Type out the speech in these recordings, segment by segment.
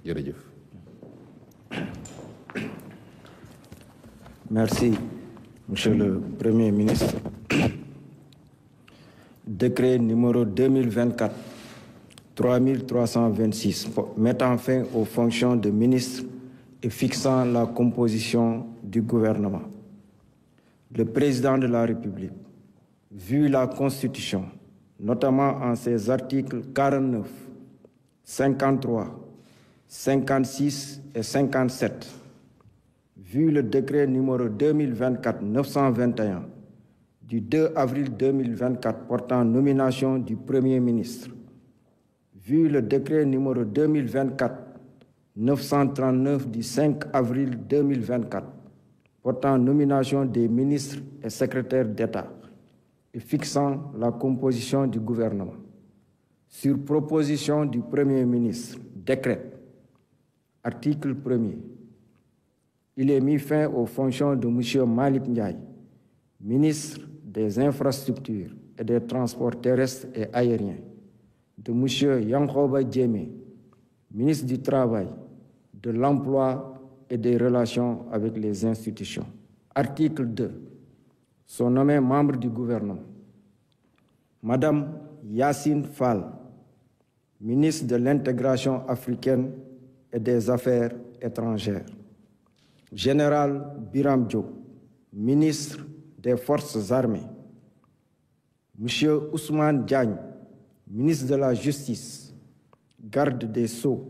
jërëjëf. Merci, Monsieur le Premier ministre. Décret numéro 2024-3326 mettant fin aux fonctions de ministre et fixant la composition du gouvernement. Le président de la République, vu la Constitution, notamment en ses articles 49, 53, 56 et 57, vu le décret numéro 2024-921 du 2 avril 2024 portant nomination du Premier ministre, vu le décret numéro 2024-939 du 5 avril 2024 portant nomination des ministres et secrétaires d'État et fixant la composition du gouvernement. Sur proposition du Premier ministre, décret. Article 1er. Il est mis fin aux fonctions de M. Malick Ndiaye, ministre des Infrastructures et des Transports terrestres et aériens, de M. Yankhoba Diémé, ministre du Travail, de l'Emploi et des Relations avec les institutions. Article 2. Sont nommés membres du gouvernement. Madame Yassine Fall, ministre de l'Intégration africaine et des Affaires étrangères. Général Biram Diop, ministre des Forces armées. Monsieur Ousmane Diagne, ministre de la Justice, garde des Sceaux.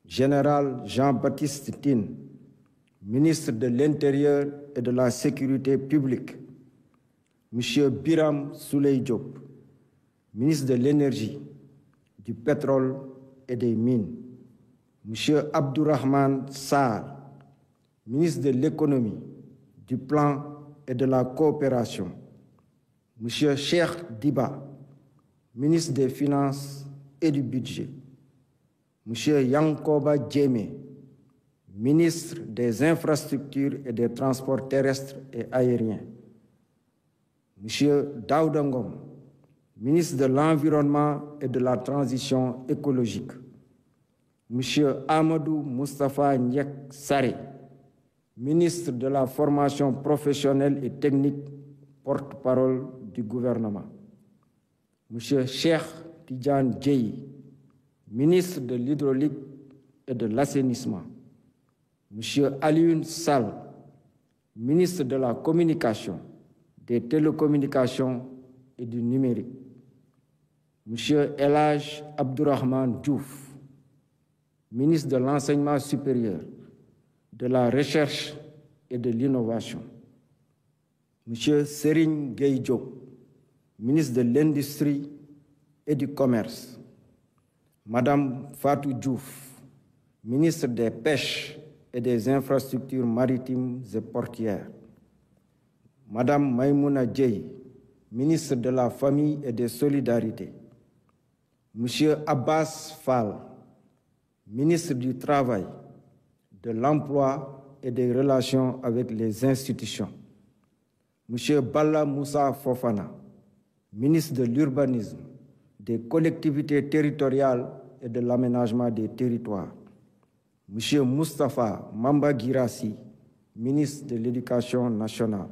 Général Jean-Baptiste Tine, ministre de l'Intérieur et de la Sécurité publique. Monsieur Biram Souley Diop, ministre de l'Énergie, du Pétrole et des Mines. Monsieur Abdourahmane Sarr, ministre de l'Économie, du Plan et de la Coopération. Monsieur Cheikh Diba, ministre des Finances et du Budget. Monsieur Yankoba Diémé, ministre des Infrastructures et des Transports terrestres et aériens. Monsieur Daouda Ngom, ministre de l'Environnement et de la Transition écologique. Monsieur Amadou Moustapha Ndiek Saré, ministre de la Formation professionnelle et technique, porte-parole du gouvernement. Monsieur Cheikh Tidiane Dièye, ministre de l'Hydraulique et de l'Assainissement. Monsieur Alioune Sall, ministre de la Communication, des Télécommunications et du Numérique. Monsieur El Hadj Abdourahmane Diouf, ministre de l'Enseignement supérieur, de la Recherche et de l'Innovation. Monsieur Serigne Gueye Diop, ministre de l'Industrie et du Commerce. Madame Fatou Diouf, ministre des Pêches et des Infrastructures maritimes et portuaires. Madame Maïmouna Dièye, ministre de la Famille et des Solidarités. Monsieur Abbas Fall, ministre du Travail, de l'Emploi et des Relations avec les institutions. Monsieur Balla Moussa Fofana, ministre de l'Urbanisme, des Collectivités territoriales et de l'Aménagement des territoires. Monsieur Moustapha Mamba Guirassi, ministre de l'Éducation nationale.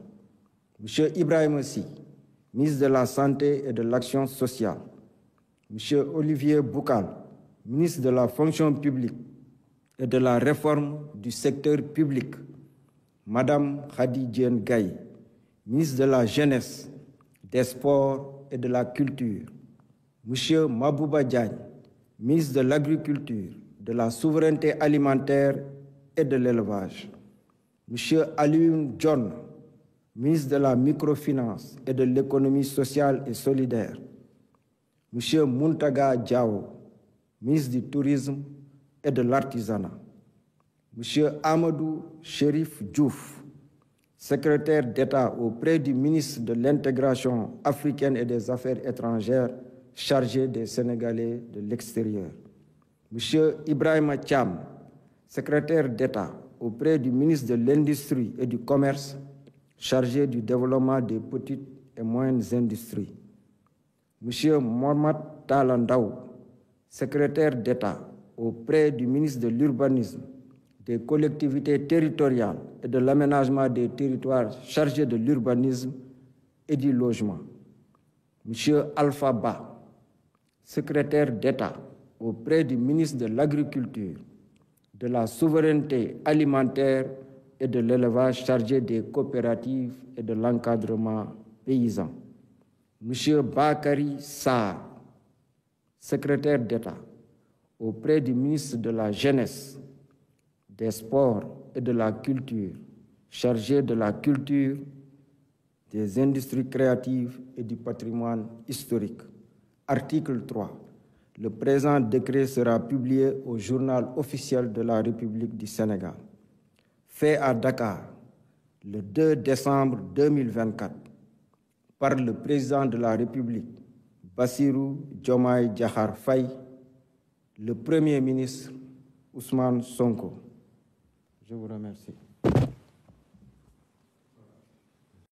Monsieur Ibrahim Sy, ministre de la Santé et de l'Action sociale. Monsieur Olivier Boukal, ministre de la Fonction publique et de la Réforme du secteur public. Madame Khady Diène Gaye, ministre de la Jeunesse, des Sports et de la Culture. Monsieur Mabouba Diagne, ministre de l'Agriculture, de la Souveraineté alimentaire et de l'Élevage. Monsieur Alioune John, ministre de la Microfinance et de l'Économie sociale et solidaire. Monsieur Muntaga Diao, ministre du Tourisme et de l'Artisanat. Monsieur Amadou Chérif Diouf, secrétaire d'État auprès du ministre de l'Intégration africaine et des Affaires étrangères, chargé des Sénégalais de l'extérieur. Monsieur Ibrahima Thiam, secrétaire d'État auprès du ministre de l'Industrie et du Commerce, chargé du développement des petites et moyennes industries. Monsieur Mohamed Talandaou, secrétaire d'État auprès du ministre de l'Urbanisme, des collectivités territoriales et de l'aménagement des territoires chargés de l'urbanisme et du logement, M. Alpha Ba, secrétaire d'État auprès du ministre de l'Agriculture, de la souveraineté alimentaire et de l'élevage chargé des coopératives et de l'encadrement paysan, M. Bakary Sarr, secrétaire d'État auprès du ministre de la Jeunesse, des Sports et de la Culture, chargé de la culture, des industries créatives et du patrimoine historique. Article 3. Le présent décret sera publié au journal officiel de la République du Sénégal. Fait à Dakar le 2 décembre 2024 par le président de la République, Bassirou Diomaye Diakhar Faye, le Premier ministre Ousmane Sonko. Je vous remercie.